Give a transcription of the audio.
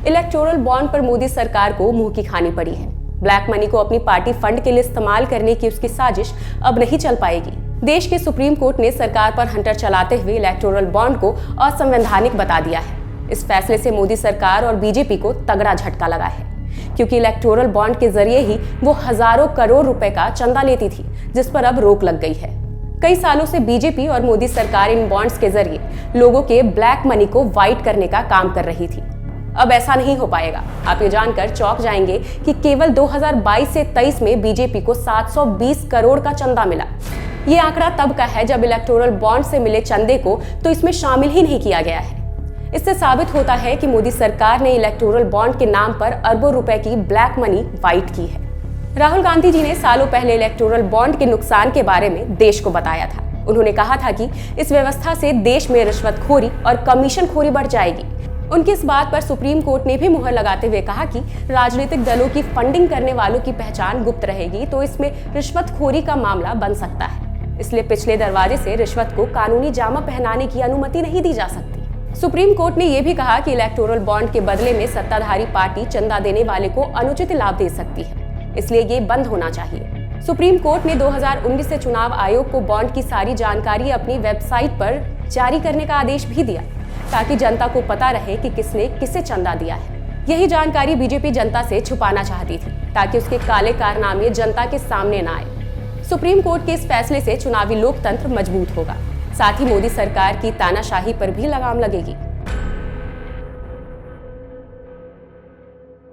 Electoral bond पर मोदी सरकार को मुंह की खानी पड़ी है। ब्लैक मनी को अपनी पार्टी फंड के लिए इस्तेमाल करने की उसकी साजिश अब नहीं चल पाएगी। देश के सुप्रीम कोर्ट ने सरकार पर हंटर चलाते हुए इलेक्टोरल बॉन्ड को असंवैधानिक बता दिया है। इस फैसले से मोदी सरकार और बीजेपी को तगड़ा झटका लगा है, क्योंकि इलेक्टोरल बॉन्ड के जरिए ही वो हजारों करोड़ रुपए का चंदा लेती थी, जिस पर अब रोक लग गई है। कई सालों से बीजेपी और मोदी सरकार इन बॉन्ड्स के जरिए लोगों के ब्लैक मनी को व्हाइट करने का काम कर रही थी। अब ऐसा नहीं हो पाएगा। आप ये जानकर चौंक जाएंगे कि केवल 2022 से 23 में बीजेपी को 720 करोड़ का चंदा मिला। ये आंकड़ा तब का है जब इलेक्टोरल बॉन्ड से मिले चंदे को तो इसमें शामिल ही नहीं किया गया है। इससे साबित होता है कि मोदी सरकार ने इलेक्टोरल बॉन्ड के नाम पर अरबों रुपए की ब्लैक मनी व्हाइट की है। राहुल गांधी जी ने सालों पहले इलेक्टोरल बॉन्ड के नुकसान के बारे में देश को बताया था। उन्होंने कहा था कि इस व्यवस्था से देश में रिश्वतखोरी और कमीशनखोरी बढ़ जाएगी। उनकी इस बात पर सुप्रीम कोर्ट ने भी मुहर लगाते हुए कहा कि राजनीतिक दलों की फंडिंग करने वालों की पहचान गुप्त रहेगी तो इसमें रिश्वतखोरी का मामला बन सकता है। इसलिए पिछले दरवाजे से रिश्वत को कानूनी जामा पहनाने की अनुमति नहीं दी जा सकती। सुप्रीम कोर्ट ने यह भी कहा कि इलेक्टोरल बॉन्ड के बदले में सत्ताधारी पार्टी चंदा देने वाले को अनुचित लाभ दे सकती है, इसलिए ये बंद होना चाहिए। सुप्रीम कोर्ट ने 2019 से चुनाव आयोग को बॉन्ड की सारी जानकारी अपनी वेबसाइट पर जारी करने का आदेश भी दिया, ताकि जनता को पता रहे कि किसने किसे चंदा दिया है। यही जानकारी बीजेपी जनता से छुपाना चाहती थी, ताकि उसके काले कारनामे जनता के सामने न आए। सुप्रीम कोर्ट के इस फैसले से चुनावी लोकतंत्र मजबूत होगा, साथ ही मोदी सरकार की तानाशाही पर भी लगाम लगेगी।